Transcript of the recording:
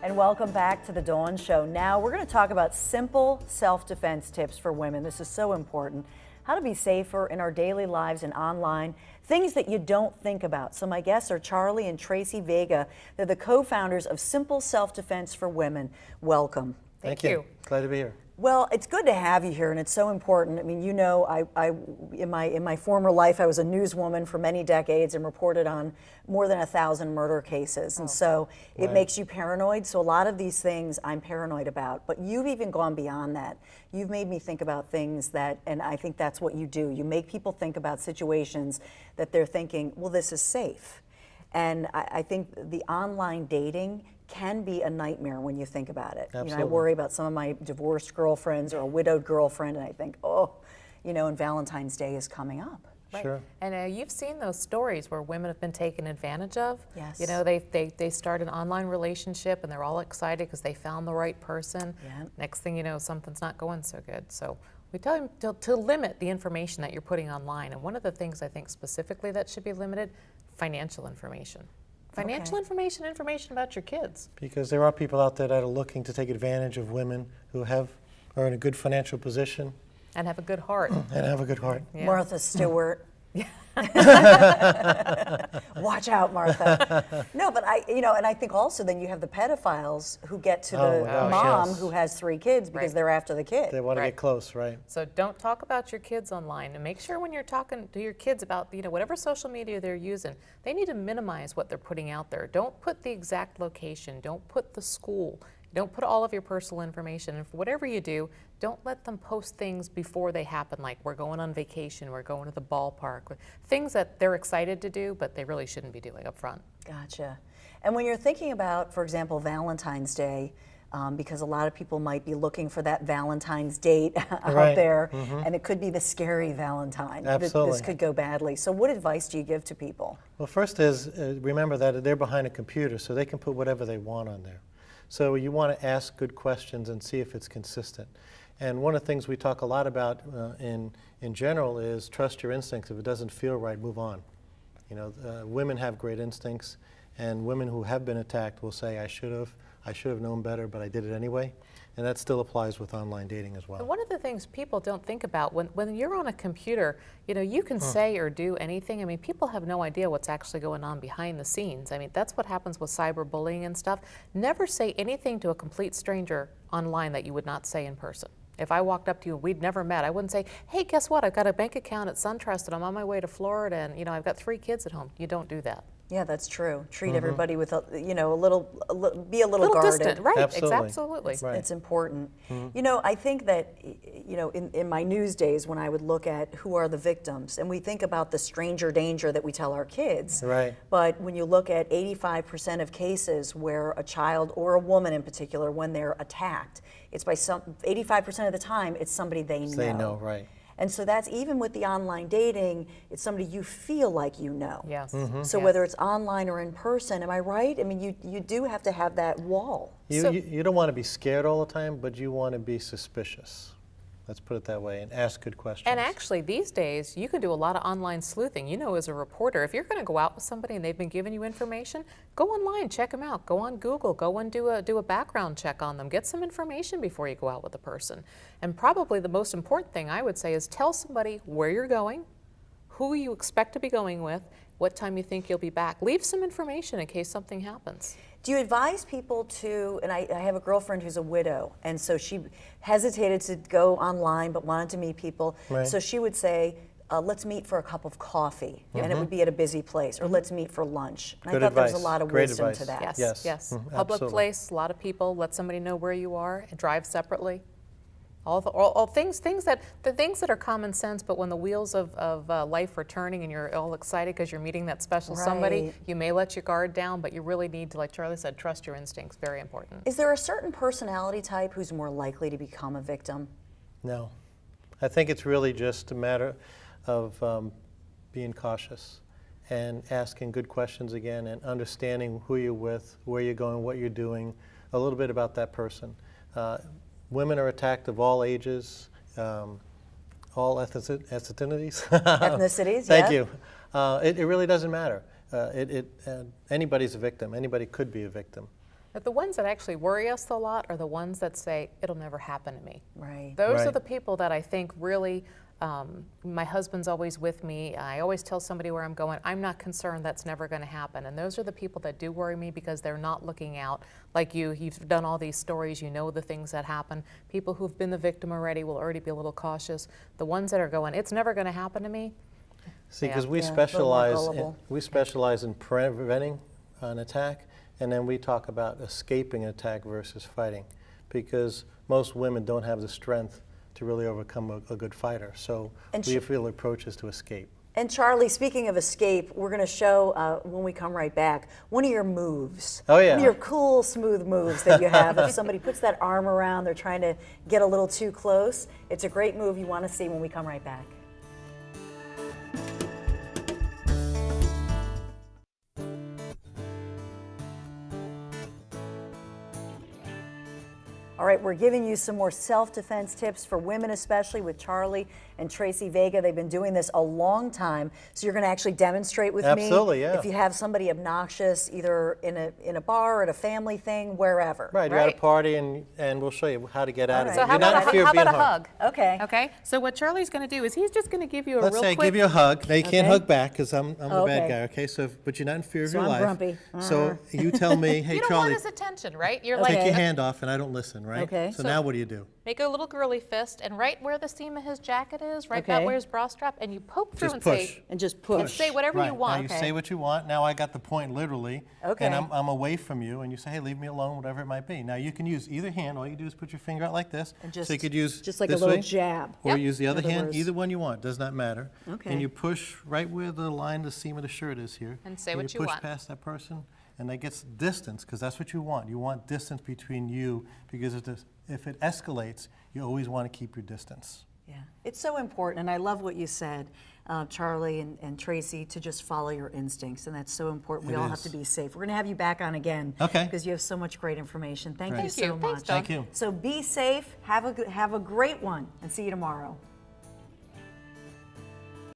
And welcome back to the Dawn Show. Now we're going to talk about simple self-defense tips for women. This is so important. How to be safer in our daily lives and online. Things that you don't think about. So my guests are Charley and Tracey Vega. They're the co-founders of Simple Self-Defense for Women. Welcome. Thank you. Glad to be here. Well, it's good to have you here, and it's so important. I mean, you know, in my former life, I was a newswoman for many decades and reported on more than 1,000 murder cases, and so it makes you paranoid. So a lot of these things I'm paranoid about, but you've even gone beyond that. You've made me think about things that, and I think that's what you do. You make people think about situations that they're thinking, well, this is safe. And I think the online dating can be a nightmare when you think about it. Absolutely. You know, I worry about some of my divorced girlfriends or a widowed girlfriend, and I think, oh, you know, and Valentine's Day is coming up. Right. Sure. And you've seen those stories where women have been taken advantage of. Yes. You know, they start an online relationship and they're all excited because they found the right person. Yeah. Next thing you know, something's not going so good. So we tell them to limit the information that you're putting online. And one of the things I think specifically that should be limited, financial information. Financial information about your kids. Because there are people out there that are looking to take advantage of women who are in a good financial position. And have a good heart. And have a good heart. Yeah. Martha Stewart. Watch out, Martha. No, but and I think also then you have the pedophiles who get to the mom who has 3 kids because they're after the kid. They want to get close, right? So don't talk about your kids online, and make sure when you're talking to your kids about whatever social media they're using, they need to minimize what they're putting out there. Don't put the exact location. Don't put the school. Don't put all of your personal information. And for whatever you do, don't let them post things before they happen, like we're going on vacation, we're going to the ballpark, things that they're excited to do, but they really shouldn't be doing up front. Gotcha. And when you're thinking about, for example, Valentine's Day, because a lot of people might be looking for that Valentine's date out there, and it could be the scary Valentine. Absolutely. This could go badly. So what advice do you give to people? Well, first is remember that they're behind a computer, so they can put whatever they want on there. So you want to ask good questions and see if it's consistent. And one of the things we talk a lot about in general is trust your instincts. If it doesn't feel right, move on. You know, women have great instincts, and women who have been attacked will say, I should have known better, but I did it anyway. And that still applies with online dating as well. And one of the things people don't think about, when you're on a computer, you can say or do anything. I mean, people have no idea what's actually going on behind the scenes. I mean, that's what happens with cyberbullying and stuff. Never say anything to a complete stranger online that you would not say in person. If I walked up to you and we'd never met, I wouldn't say, hey, guess what? I've got a bank account at SunTrust and I'm on my way to Florida and, I've got 3 kids at home. You don't do that. Yeah, that's true. Treat everybody with be a little guarded. Distant, right? Absolutely. Absolutely. It's important. I think that, in my news days when I would look at who are the victims, and we think about the stranger danger that we tell our kids. Right. But when you look at 85% of cases where a child or a woman in particular, when they're attacked, it's by 85% of the time it's somebody they know. They know, right. And so that's even with the online dating, it's somebody you feel like you know. Yes. So whether it's online or in person, am I right? I mean, you do have to have that wall. You don't want to be scared all the time, but you want to be suspicious. Let's put it that way, and ask good questions. And actually, these days, you can do a lot of online sleuthing. As a reporter, if you're going to go out with somebody and they've been giving you information, go online, check them out. Go on Google, go and do a background check on them. Get some information before you go out with a person. And probably the most important thing I would say is tell somebody where you're going, who you expect to be going with, what time you think you'll be back. Leave some information in case something happens. Do you advise people to, and I have a girlfriend who's a widow, and so she hesitated to go online but wanted to meet people. Right. So she would say, let's meet for a cup of coffee, and it would be at a busy place, or let's meet for lunch. And Good I thought there was advice. a lot of Great wisdom advice. to that. Yes. Public Absolutely. place, a lot of people, let somebody know where you are, and drive separately. All things that are common sense, but when the wheels of life are turning and you're all excited because you're meeting that special somebody, Right. you may let your guard down, but you really need to, like Charley said, trust your instincts. Very important. Is there a certain personality type who's more likely to become a victim? No. I think it's really just a matter of being cautious and asking good questions again and understanding who you're with, where you're going, what you're doing, a little bit about that person. Women are attacked of all ages, all ethnicities. Ethnicities, Thank you. It really doesn't matter. Anybody's a victim. Anybody could be a victim. But the ones that actually worry us a lot are the ones that say, it'll never happen to me. Right. Those are Right. the people that I think really, my husband's always with me. I always tell somebody where I'm going, I'm not concerned, that's never going to happen. And those are the people that do worry me because they're not looking out like you. You've done all these stories, you know the things that happen. People who've been the victim already will already be a little cautious. The ones that are going, it's never going to happen to me. See, Yeah. because we Yeah, a little more specialize gullible. in preventing an attack, and then we talk about escaping an attack versus fighting, because most women don't have the strength to really overcome a good fighter. So And we feel the approach is to escape. And Charley, speaking of escape, we're going to show when we come right back one of your moves. Oh, yeah. One of your cool, smooth moves that you have. If somebody puts that arm around, they're trying to get a little too close. It's a great move you want to see when we come right back. All right, we're giving you some more self-defense tips for women, especially with Charley and Tracey Vega. They've been doing this a long time, so you're going to actually demonstrate with me. Absolutely, yeah. If you have somebody obnoxious, either in a bar or at a family thing, wherever. Right, you're at Right. a party, and we'll show you how to get out of right. it. So how You're not about, in fear of how being about a harmed. hug? Okay. Okay, so what Charlie's going to do is he's just going to give you a Let's real say quick. give you a hug. Now you can't Okay. hug back because I'm the bad Okay. guy. Okay, so but you're not in fear of So your I'm life. grumpy. So you tell me, hey You don't Charley, want his attention, right? You're take like, your hand off, and I don't listen, right? Okay. So So- now what do you do? make a little girly fist, and right where the seam of his jacket is, right Okay. about where his bra strap, and you poke through Just and push. say, And just and push. say whatever Right. you want. Now you say what you want. Now I got the point literally. Okay. And I'm away from you, and you say, hey, leave me alone, whatever it might be. Now you can use either hand. All you do is put your finger out like this. And just, so you could use just like a this little way, jab. or Yep. use the other In other hand. words. Either one you want. Does not matter. Okay. And you push right where the line, the seam of the shirt is here. And say what you push want. past that person, and that gets distance, because that's what you want. You want distance between you, because if it escalates, you always want to keep your distance. Yeah, it's so important, and I love what you said, Charley and Tracey, to just follow your instincts, and that's so important. We It all have is. to be safe. We're going to have you back on again, Okay. because you have so much great information. Thank you Great. so Thank you. much. Thanks, Dawn. Thank you. So be safe, have a great one, and see you tomorrow.